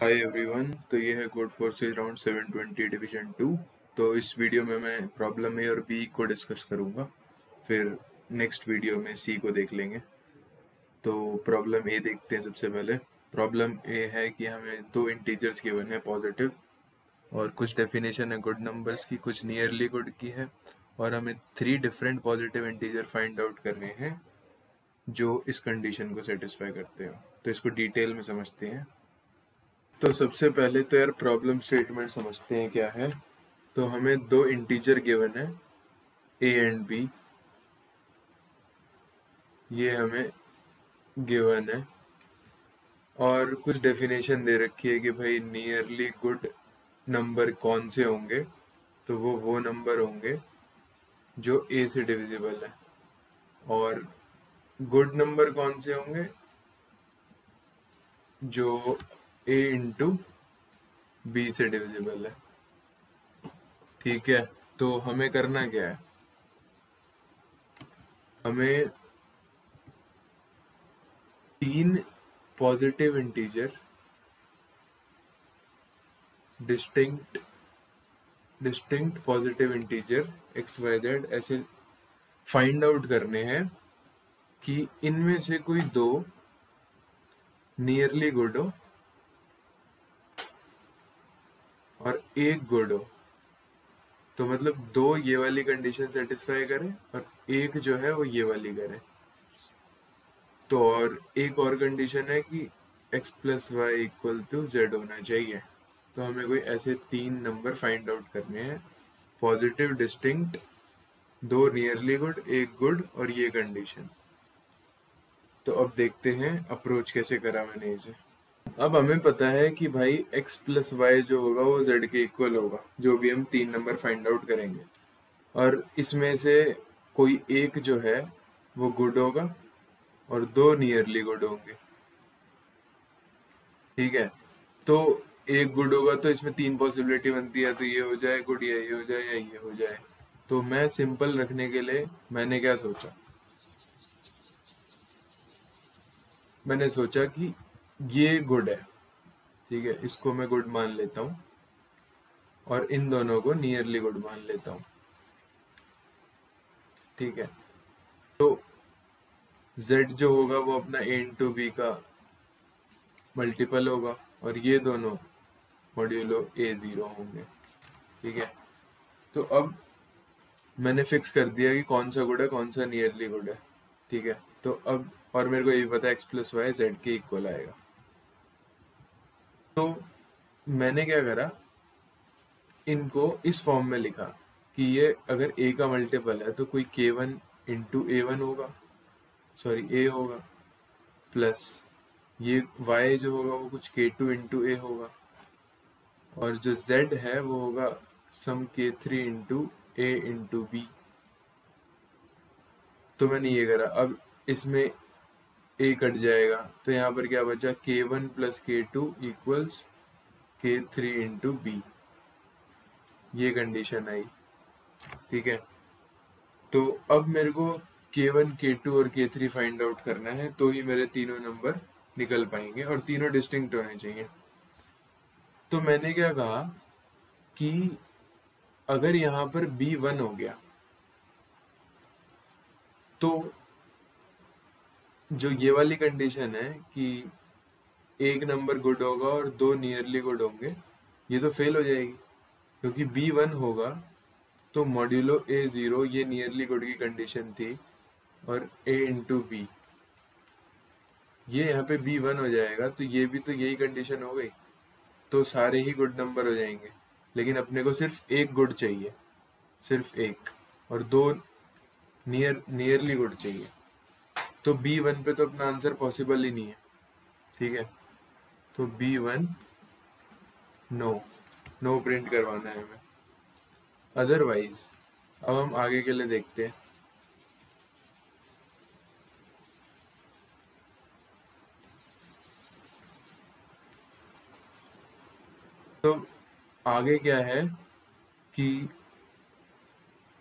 Hi everyone. तो ये है कोड फोर्सेस राउंड 720 डिवीजन 2। तो इस वीडियो में मैं प्रॉब्लम ए और बी को डिस्कस करूँगा, फिर नेक्स्ट वीडियो में सी को देख लेंगे। तो प्रॉब्लम ए देखते हैं। सबसे पहले प्रॉब्लम ए है कि हमें दो इंटीजर्स गिवन है पॉजिटिव, और कुछ डेफिनेशन है गुड नंबर्स की, कुछ नियरली गुड की है, और हमें 3 different positive integer find out करने हैं जो इस कंडीशन को सेटिस्फाई करते हो। तो इसको डिटेल में समझते हैं। तो सबसे पहले तो यार प्रॉब्लम स्टेटमेंट समझते हैं क्या है। तो हमें दो इंटीजर गिवन है ए एंड बी, ये हमें गिवन है, और कुछ डेफिनेशन दे रखी है कि भाई नियरली गुड नंबर कौन से होंगे। तो वो नंबर होंगे जो ए से डिविजिबल है, और गुड नंबर कौन से होंगे जो ए इंटू बी से डिविजिबल है। ठीक है, तो हमें करना क्या है, हमें 3 positive integer distinct positive integer x y z ऐसे फाइंड आउट करने हैं कि इनमें से कोई दो नियरली गुड हो और एक गुड हो। तो मतलब दो ये वाली कंडीशन सेटिस्फाई करें और एक जो है वो ये वाली करे। तो और एक और कंडीशन है कि x plus y equal to z होना चाहिए। तो हमें कोई ऐसे 3 नंबर फाइंड आउट करने हैं, पॉजिटिव, डिस्टिंक्ट, दो नियरली गुड, एक गुड, और ये कंडीशन। तो अब देखते हैं अप्रोच कैसे करा मैंने इसे। अब हमें पता है कि भाई x प्लस वाई जो होगा वो z के इक्वल होगा, जो भी हम 3 नंबर फाइंड आउट करेंगे, और इसमें से कोई एक जो है वो गुड होगा और दो नियरली गुड होंगे। ठीक है, तो एक गुड होगा तो इसमें 3 पॉसिबिलिटी बनती है, तो ये हो जाए गुड, या ये हो जाए, या ये हो जाए। तो मैं सिंपल रखने के लिए मैंने क्या सोचा, मैंने सोचा कि ये गुड है। ठीक है, इसको मैं गुड मान लेता हूँ और इन दोनों को नियरली गुड मान लेता हूँ। ठीक है, तो z जो होगा वो अपना a इंटू बी का मल्टीपल होगा, और ये दोनों मॉड्यूलो a0 होंगे। ठीक है, तो अब मैंने फिक्स कर दिया कि कौन सा गुड है, कौन सा नियरली गुड है। ठीक है, तो अब और मेरे को ये भी पता है x प्लस वाई जेड के इक्वल आएगा। तो मैंने क्या करा, इनको इस फॉर्म में लिखा कि ये अगर a का मल्टीपल है तो कोई k1 इंटू a1 होगा, सॉरी a होगा, प्लस ये y जो होगा वो कुछ k2 इंटू a होगा, और जो z है वो होगा some k3 into a into b. तो मैंने ये करा, अब इसमें a कट जाएगा तो यहाँ पर क्या बचा, k1 plus k2 equals k3 into b, ये कंडीशन आई। ठीक है, तो अब मेरे को k1, k2 और k3 फाइंड आउट करना है, तो ही मेरे तीनों नंबर निकल पाएंगे और तीनों डिस्टिंक्ट होने चाहिए। तो मैंने क्या कहा कि अगर यहाँ पर b1 हो गया तो जो ये वाली कंडीशन है कि एक नंबर गुड होगा और दो नियरली गुड होंगे, ये तो फेल हो जाएगी, क्योंकि b1 होगा तो मॉड्यूलो a0 ये नियरली गुड की कंडीशन थी, और a इंटू बी ये यहाँ पे b1 हो जाएगा, तो ये भी तो यही कंडीशन हो गई, तो सारे ही गुड नंबर हो जाएंगे। लेकिन अपने को सिर्फ एक गुड चाहिए, सिर्फ एक, और दो नियरली गुड चाहिए। तो b1 पे तो अपना आंसर पॉसिबल ही नहीं है। ठीक है, तो b1 नो प्रिंट करवाना है हमें। अदरवाइज अब हम आगे के लिए देखते हैं। तो आगे क्या है कि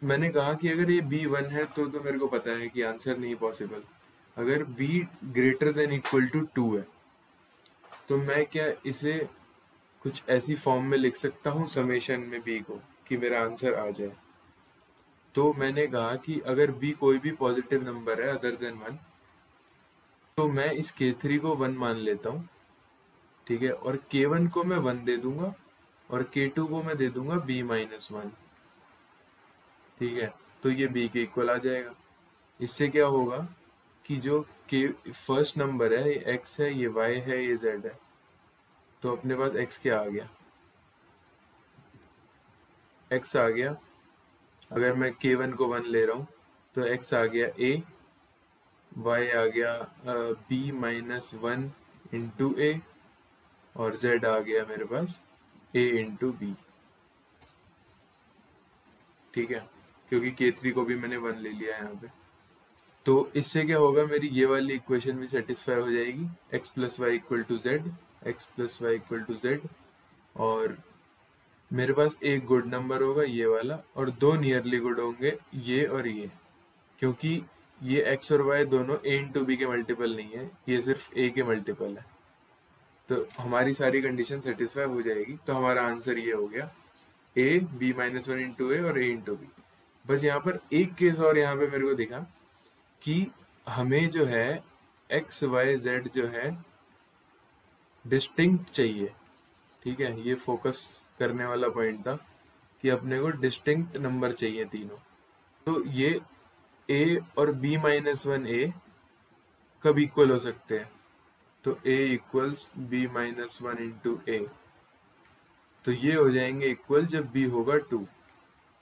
मैंने कहा कि अगर ये b1 है तो मेरे को पता है कि आंसर नहीं पॉसिबल। अगर b greater than equal to 2 है तो मैं क्या इसे कुछ ऐसी फॉर्म में लिख सकता हूँ समेशन में बी को कि मेरा आंसर आ जाए। तो मैंने कहा कि अगर बी कोई भी पॉजिटिव नंबर है अदर देन 1, तो मैं इस k3 को 1 मान लेता हूँ, ठीक है, और k1 को मैं 1 दे दूंगा और k2 को मैं दे दूंगा b-1, ठीक है। तो ये b के इक्वल आ जाएगा। इससे क्या होगा कि जो के फर्स्ट नंबर है ये x है, ये y है, ये z है, तो अपने पास x क्या आ गया, x आ गया। अगर मैं k1 को 1 ले रहा हूँ तो x आ गया a, y आ गया b-1 इंटू a, और z आ गया मेरे पास a इंटू बी, ठीक है, क्योंकि k3 को भी मैंने 1 ले लिया यहाँ पे। तो इससे क्या होगा, मेरी ये वाली इक्वेशन भी सेटिस्फाई हो जाएगी, x plus y equal to z, x plus y equal to z, और मेरे पास एक गुड नंबर होगा ये वाला और दो नियरली गुड होंगे ये और ये, क्योंकि ये x और y दोनों a इंटू बी के मल्टीपल नहीं है, ये सिर्फ a के मल्टीपल है। तो हमारी सारी कंडीशन सेटिस्फाई हो जाएगी। तो हमारा आंसर ये हो गया a b-1 इंटू a और a इंटू बी। बस यहाँ पर एक केस और यहाँ पे मेरे को दिखा कि हमें जो है x y z जो है डिस्टिंक्ट चाहिए, ठीक है, ये फोकस करने वाला पॉइंट था कि अपने को डिस्टिंक्ट नंबर चाहिए तीनों। तो ये a और b-1 a कब इक्वल हो सकते हैं, तो a equals b-1 into a, तो ये हो जाएंगे इक्वल जब b होगा 2।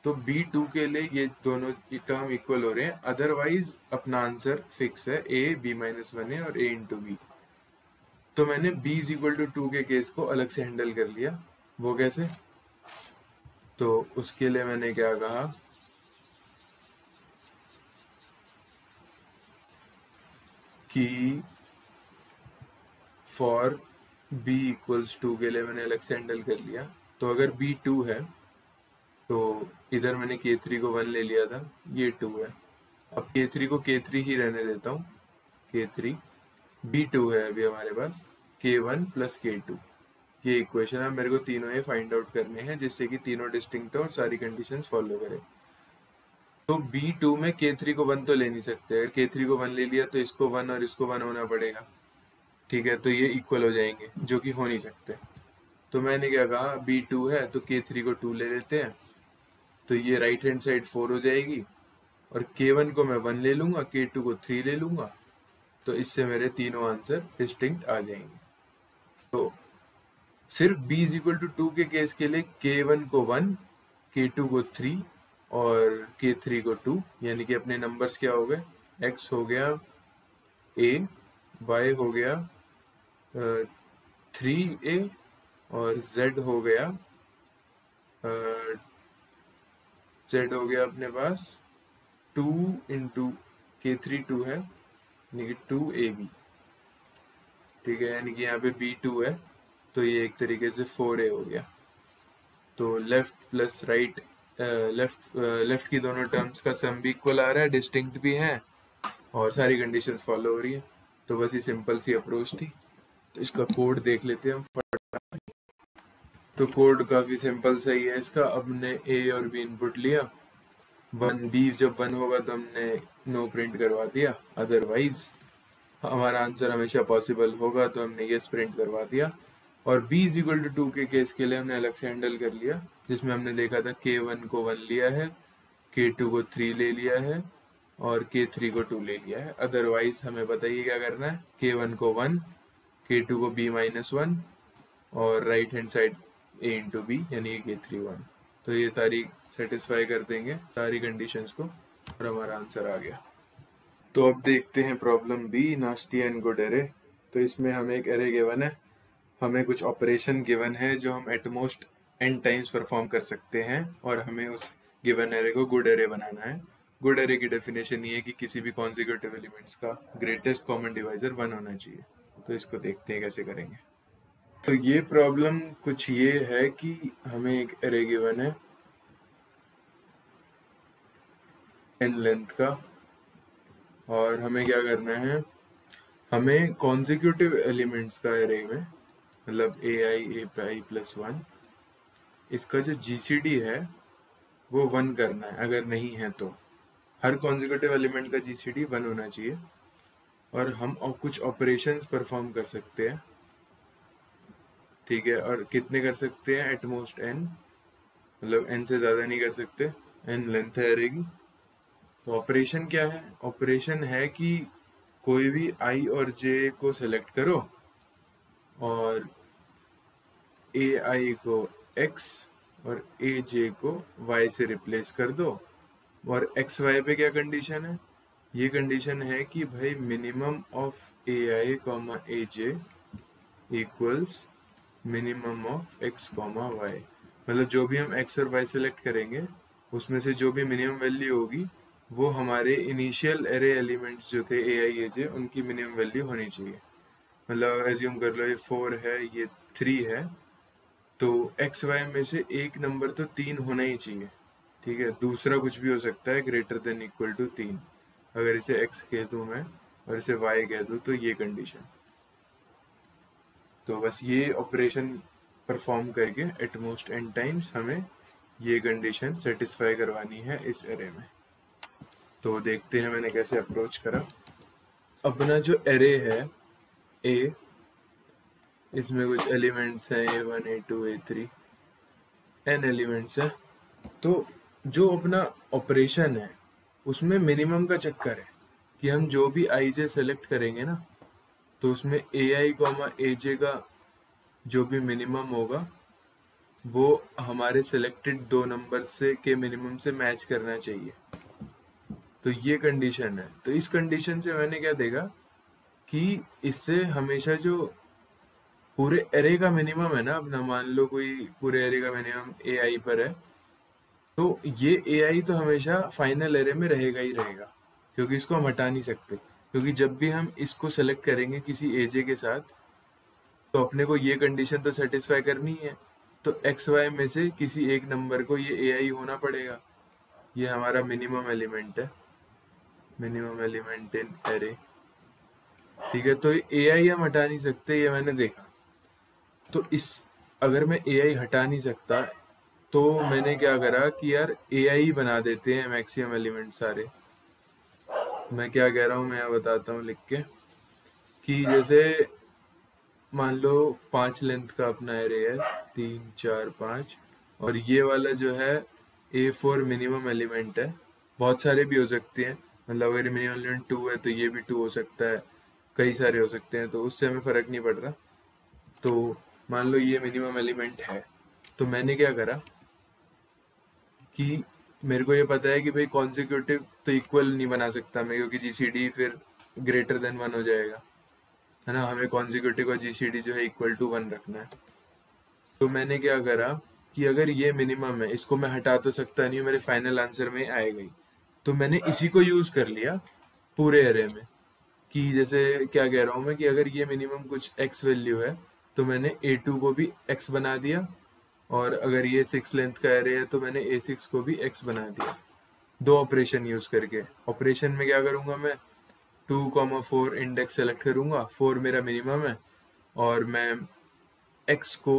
तो b2 के लिए ये दोनों टर्म इक्वल हो रहे हैं, अदरवाइज अपना आंसर फिक्स है a b-1 a और a इंटू बी। तो मैंने b इज इक्वल टू 2 के केस को अलग से हैंडल कर लिया। वो कैसे, तो उसके लिए मैंने क्या कहा कि फॉर b इक्वल्स 2 के लिए मैंने अलग से हैंडल कर लिया। तो अगर b 2 है तो इधर मैंने k3 को 1 ले लिया था, ये 2 है। अब k3 को k3 ही रहने देता हूँ, k3 b2 है अभी हमारे पास, k1 प्लस k2, ये इक्वेशन है। मेरे को तीनों ये फाइंड आउट करने हैं जिससे कि तीनों डिस्टिंक्ट हो और सारी कंडीशंस फॉलो करें। तो b2 में k3 को 1 तो ले नहीं सकते, अगर k3 को 1 ले लिया तो इसको 1 और इसको 1 होना पड़ेगा, ठीक है, तो ये इक्वल हो जाएंगे जो कि हो नहीं सकते। तो मैंने क्या कहा, b2 है तो k3 को 2 ले लेते हैं, तो ये राइट हैंड साइड 4 हो जाएगी, और k1 को मैं 1 ले लूंगा, k2 को 3 ले लूंगा, तो इससे मेरे तीनों आंसर डिस्टिंक्ट आ जाएंगे। तो सिर्फ b इज इक्वल टू 2 के केस के लिए k1 को 1, k2 को 3 और k3 को 2, यानी कि अपने नंबर्स क्या हो गए, x हो गया a, y हो गया 3a और z हो गया z हो गया अपने पास 2 इंटू k3 2 है, यानी कि 2ab, ठीक है, यानी कि यहाँ पे b2 है तो ये एक तरीके से 4a हो गया। तो लेफ्ट प्लस राइट, लेफ्ट की दोनों टर्म्स का सम भी इक्वल आ रहा है, डिस्टिंक्ट भी है और सारी कंडीशंस फॉलो हो रही है। तो बस ये सिंपल सी अप्रोच थी। तो इसका कोड देख लेते हैं हम। तो कोड काफी सिंपल सही है इसका। अब हमने ए और बी इनपुट लिया, 1b जब 1 होगा तो हमने नो प्रिंट करवा दिया, अदरवाइज हमारा आंसर हमेशा पॉसिबल होगा तो हमने यस प्रिंट करवा दिया। और b इज इक्वल टू 2 के केस के लिए हमने अलग से हैंडल कर लिया, जिसमें हमने देखा था k1 को 1 लिया है, k2 को 3 ले लिया है और k3 को 2 ले लिया है। अदरवाइज हमें बताइए क्या करना है, k1 को 1, k2 को b-1 और right hand side a into b, यानी k3 1। तो ये सारी सेटिस्फाई कर देंगे सारी कंडीशंस को और हमारा आंसर आ गया। तो अब देखते हैं problem B, nasty and good array. तो इसमें हमें एक एरे गिवन है, हमें कुछ ऑपरेशन गिवन है जो हम एटमोस्ट n टाइम्स परफॉर्म कर सकते हैं और हमें उस गिवन एरे को गुड एरे बनाना है। गुड एरे की डेफिनेशन ये है कि किसी भी कॉन्जिक्यूटिव एलिमेंट्स का ग्रेटेस्ट कॉमन डिवाइजर 1 होना चाहिए। तो इसको देखते हैं कैसे करेंगे। तो ये प्रॉब्लम कुछ ये है कि हमें एक एरे गिवन है n लेंथ का, और हमें क्या करना है, हमें कॉन्जिक्यूटिव एलिमेंट्स का एरे में, मतलब ai प्लस 1, इसका जो जीसीडी है वो 1 करना है, अगर नहीं है तो हर कॉन्जिक्यूटिव एलिमेंट का जीसीडी 1 होना चाहिए। और हम कुछ ऑपरेशंस परफॉर्म कर सकते हैं, ठीक है। और कितने कर सकते हैं? एटमोस्ट n, मतलब n से ज़्यादा नहीं कर सकते, n लेंथ है एरे की। तो ऑपरेशन क्या है? ऑपरेशन है कि कोई भी i और j को सेलेक्ट करो और ai को x और aj को y से रिप्लेस कर दो। और एक्स वाई पे क्या कंडीशन है? ये कंडीशन है कि भाई minimum of ai comma aj equals minimum of x comma y। मतलब जो भी हम x और y सेलेक्ट करेंगे उसमें से जो भी मिनिमम वैल्यू होगी वो हमारे इनिशियल एरे एलिमेंट्स जो थे ai aj उनकी मिनिमम वैल्यू होनी चाहिए। मतलब एज्यूम कर लो ये 4 है, ये 3 है, तो एक्स वाई में से एक नंबर तो 3 होना ही चाहिए, ठीक है। दूसरा कुछ भी हो सकता है ग्रेटर देन इक्वल टू 3। अगर इसे x कह दूं मैं और इसे y कह दूं तो ये कंडीशन। तो बस ये ऑपरेशन परफॉर्म करके एटमोस्ट n टाइम्स हमें ये कंडीशन सेटिस्फाई करवानी है इस एरे में। तो देखते हैं मैंने कैसे अप्रोच करा। अपना जो एरे है A, इसमें कुछ एलिमेंट्स हैं A1 A2 A3, n elements हैं। तो जो अपना ऑपरेशन है उसमें मिनिमम का चक्कर है कि हम जो भी आई जे सेलेक्ट करेंगे ना, तो उसमें ए आई कॉमा ए जे का जो भी मिनिमम होगा वो हमारे सेलेक्टेड 2 नंबर से के मिनिमम से मैच करना चाहिए। तो ये कंडीशन है। तो इस कंडीशन से मैंने क्या देखा कि इससे हमेशा जो पूरे एरे का मिनिमम है ना, अपना मान लो कोई पूरे एरे का मिनिमम ए आई पर है, तो ये ए आई तो हमेशा फाइनल एरे में रहेगा ही रहेगा, क्योंकि इसको हम हटा नहीं सकते। क्योंकि जब भी हम इसको सेलेक्ट करेंगे किसी एजे के साथ, तो अपने को ये कंडीशन तो सेटिस्फाई करनी है, तो एक्स वाई में से किसी एक नंबर को ये ए आई होना पड़ेगा। ये हमारा मिनिमम एलिमेंट है, मिनिमम एलिमेंट इन एरे, ठीक है। तो ए आई हम हटा नहीं सकते, ये मैंने देखा। तो इस अगर मैं ए आई हटा नहीं सकता तो मैंने क्या करा कि यार ए आई बना देते हैं मैक्सिमम एलिमेंट सारे। मैं क्या कह रहा हूँ मैं यहाँ बताता हूँ लिख के, कि जैसे मान लो 5 लेंथ का अपना एरे है, 3 4 5, और ये वाला जो है A4 मिनिमम एलिमेंट है। बहुत सारे भी हो सकते हैं, मतलब अगर मिनिमम एलिमेंट 2 है तो ये भी 2 हो सकता है, कई सारे हो सकते हैं, तो उससे हमें फ़र्क नहीं पड़ रहा। तो मान लो ये मिनिमम एलिमेंट है, तो मैंने क्या करा कि मेरे को ये पता है कि भाई कॉन्जिक्यूटिव तो इक्वल नहीं बना सकता मैं, क्योंकि जीसीडी फिर ग्रेटर देन 1 हो जाएगा, है ना। हमें कॉन्जिक्यूटिव का जीसीडी जो है इक्वल टू 1 रखना है। तो मैंने क्या करा कि अगर ये मिनिमम है, इसको मैं हटा तो सकता नहीं हूँ, मेरे फाइनल आंसर में आएगा ही, तो मैंने इसी को यूज कर लिया पूरे एरे में। कि जैसे क्या कह रहा हूँ मैं कि अगर ये मिनिमम कुछ x वैल्यू है तो मैंने a2 को भी x बना दिया, और अगर ये 6 लेंथ का एरे है तो मैंने a6 को भी x बना दिया, 2 ऑपरेशन यूज करके। ऑपरेशन में क्या करूंगा मैं, 2,4 इंडेक्स सेलेक्ट करूंगा, 4 मेरा मिनिमम है, और मैं x को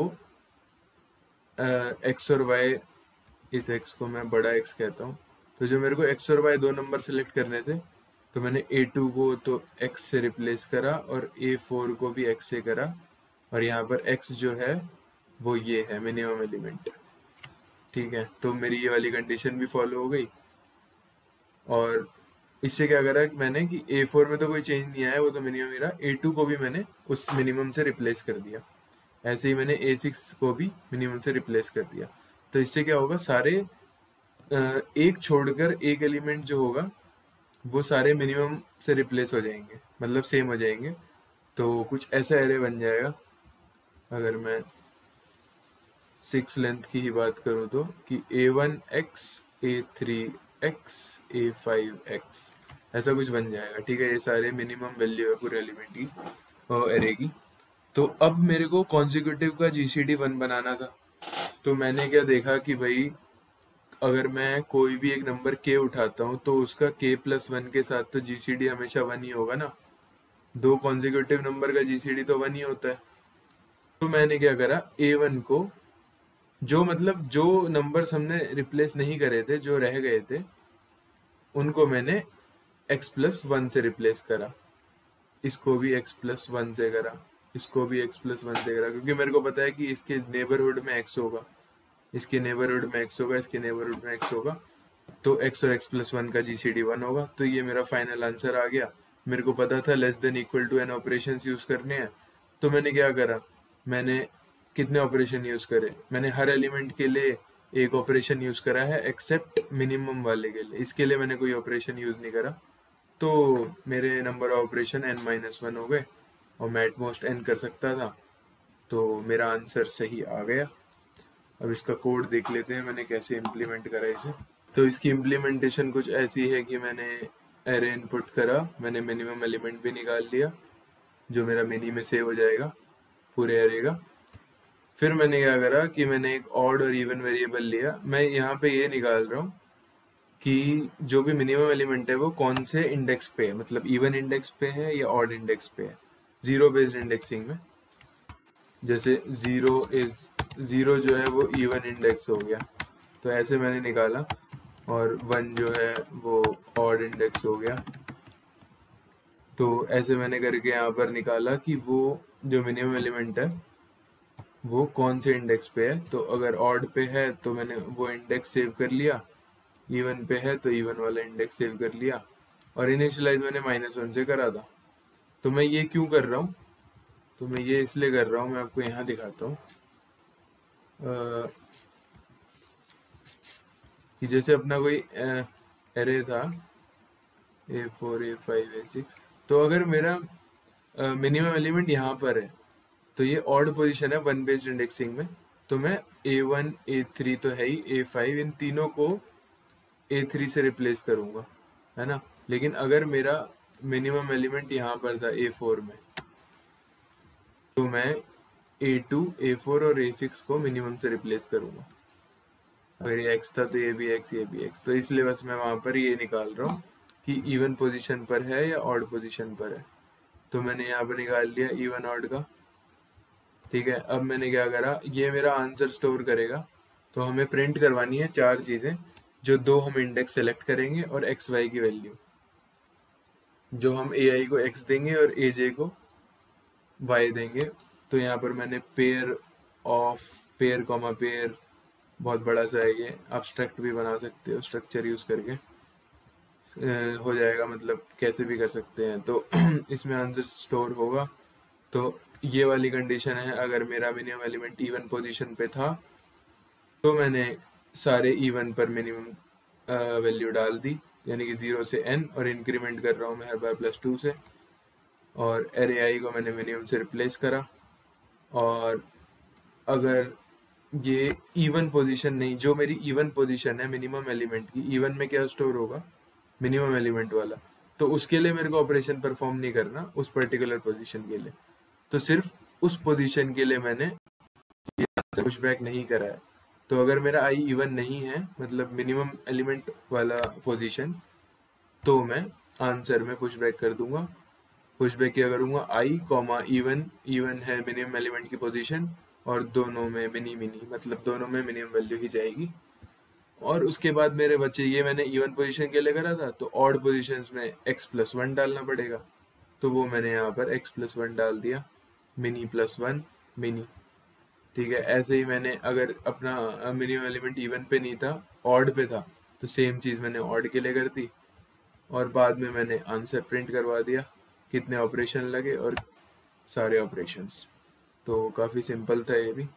x और y, इस x को मैं बड़ा x कहता हूँ। तो जो मेरे को x और y 2 नंबर सेलेक्ट करने थे, तो मैंने a2 को तो x से रिप्लेस करा और a4 को भी x से करा, और यहाँ पर x जो है वो ये है मिनिमम एलिमेंट, ठीक है। तो मेरी ये वाली कंडीशन भी फॉलो हो गई। और इससे क्या करा मैंने कि A4 में तो कोई चेंज नहीं आया, वो तो मिनिमम ही रहा, A2 को भी मैंने उस मिनिमम से रिप्लेस कर दिया। ऐसे ही मैंने A6 को भी मिनिमम से रिप्लेस कर दिया। तो इससे क्या होगा, सारे एक छोड़कर एक एलिमेंट जो होगा वो सारे मिनिमम से रिप्लेस हो जाएंगे, मतलब सेम हो जाएंगे। तो कुछ ऐसा एरे बन जाएगा, अगर मैं 6 लेंथ की ही बात करूँ तो, कि A1x A3x A5x ऐसा कुछ बन जाएगा, ठीक है। ये सारे मिनिमम वैल्यू है पूरे एलिमेंट की एरे की। तो अब मेरे को कॉन्जिक्यूटिव का जीसीडी 1 बनाना था। तो मैंने क्या देखा कि भाई अगर मैं कोई भी एक नंबर k उठाता हूँ तो उसका k+1 के साथ तो जीसीडी हमेशा 1 ही होगा ना। 2 कॉन्जिक्यूटिव नंबर का जीसीडी तो 1 ही होता है। तो मैंने क्या करा, A1 को जो मतलब जो नंबर्स हमने रिप्लेस नहीं करे थे, जो रह गए थे, उनको मैंने x+1 से रिप्लेस करा। इसको भी x+1 से करा, इसको भी x+1 से करा, क्योंकि मेरे को पता है कि इसके नेबरहुड में x होगा, इसके नेबरहुड में x होगा, इसके नेबरहुड में x होगा, तो x और x+1 का GCD 1 होगा। तो ये मेरा फाइनल आंसर आ गया। मेरे को पता था less than equal to n operation use करने हैं, तो मैंने क्या करा, मैंने कितने ऑपरेशन यूज करे, मैंने हर एलिमेंट के लिए एक ऑपरेशन यूज करा है एक्सेप्ट मिनिमम वाले के लिए, इसके लिए मैंने कोई ऑपरेशन यूज नहीं करा। तो मेरे नंबर ऑफ ऑपरेशन n-1 हो गए और मैं एट मोस्ट n कर सकता था, तो मेरा आंसर सही आ गया। अब इसका कोड देख लेते हैं मैंने कैसे इम्प्लीमेंट करा इसे। तो इसकी इम्प्लीमेंटेशन कुछ ऐसी है कि मैंने एरे इनपुट करा, मैंने मिनिमम एलिमेंट भी निकाल लिया जो मेरा मिनी में सेव हो जाएगा पूरे एरे का। फिर मैंने क्या करा कि मैंने एक ऑड और इवन वेरिएबल लिया। मैं यहाँ पे ये निकाल रहा हूँ कि जो भी मिनिमम एलिमेंट है वो कौन से इंडेक्स पे है, मतलब इवन इंडेक्स पे है या ऑड इंडेक्स पे है, जीरो बेस्ड इंडेक्सिंग में। जैसे जीरो जो है वो इवन इंडेक्स हो गया, तो ऐसे मैंने निकाला, और 1 जो है वो ऑड इंडेक्स हो गया। तो ऐसे मैंने करके यहाँ पर निकाला कि वो जो मिनिमम एलिमेंट है वो कौन से इंडेक्स पे है। तो अगर ऑड पे है तो मैंने वो इंडेक्स सेव कर लिया, इवन पे है तो इवन वाला इंडेक्स सेव कर लिया, और इनिशियलाइज मैंने -1 से करा था। तो मैं ये क्यों कर रहा हूँ, तो मैं ये इसलिए कर रहा हूँ, मैं आपको यहाँ दिखाता हूँ कि जैसे अपना कोई एरे था A4 A5 A6, तो अगर मेरा मिनिमम एलिमेंट यहाँ पर है तो ये ऑड पोजीशन है 1 बेस्ड इंडेक्सिंग में, तो मैं A1 A3 तो है ही, A5 इन तीनों को A3 से रिप्लेस करूंगा, है ना। लेकिन अगर मेरा मिनिमम एलिमेंट यहाँ पर था A4 में, तो मैं A2 A4 और A6 को मिनिमम से रिप्लेस करूंगा। अगर ये x था तो ये भी x, ये भी x, तो इसलिए बस मैं वहां पर ये निकाल रहा हूँ कि इवन पोजीशन पर है या ऑड पोजीशन पर है। तो मैंने यहाँ पर निकाल लिया इवन ऑड का, ठीक है। अब मैंने क्या करा, ये मेरा आंसर स्टोर करेगा, तो हमें प्रिंट करवानी है 4 चीजें, जो 2 हम इंडेक्स सेलेक्ट करेंगे और एक्स वाई की वैल्यू, जो हम ए आई को x देंगे और ए जे को y देंगे। तो यहाँ पर मैंने pair of pair comma pair, बहुत बड़ा सा है ये, एब्स्ट्रैक्ट भी बना सकते हो स्ट्रक्चर यूज करके, हो जाएगा, मतलब कैसे भी कर सकते हैं। तो इसमें आंसर स्टोर होगा। तो ये वाली कंडीशन है, अगर मेरा मिनिमम एलिमेंट इवन पोजीशन पे था तो मैंने सारे इवन पर मिनिमम वैल्यू डाल दी, यानी कि 0 से n, और इंक्रीमेंट कर रहा हूँ मैं हर बार +2 से, और एरे आई को मैंने मिनिमम से रिप्लेस करा। और अगर ये इवन पोजीशन नहीं, जो मेरी इवन पोजीशन है मिनिमम एलिमेंट की, इवन में क्या स्टोर होगा, मिनिमम एलिमेंट वाला, तो उसके लिए मेरे को ऑपरेशन परफॉर्म नहीं करना उस पर्टिकुलर पोजीशन के लिए, तो सिर्फ उस पोजीशन के लिए मैंने पुश बैक नहीं करा है। तो अगर मेरा आई इवन नहीं है, मतलब मिनिमम एलिमेंट वाला पोजीशन, तो मैं आंसर में पुश बैक कर दूंगा। पुश बैक क्या करूंगा, आई कॉमा इवन, इवन है मिनिमम एलिमेंट की पोजीशन, और दोनों में मिनी मिनी, मतलब दोनों में मिनिमम वैल्यू ही जाएगी। और उसके बाद मेरे बच्चे, ये मैंने इवन पोजीशन के लिए करा था, तो ऑड पोजीशंस में x+1 डालना पड़ेगा, तो वो मैंने यहाँ पर x+1 डाल दिया, मिनी +1 मिनी, ठीक है। ऐसे ही मैंने अगर अपना मिनिमम एलिमेंट इवन पे नहीं था, ऑड पे था, तो सेम चीज़ मैंने ऑड के लिए कर दी, और बाद में मैंने आंसर प्रिंट करवा दिया, कितने ऑपरेशन लगे और सारे ऑपरेशंस। तो काफ़ी सिंपल था ये भी।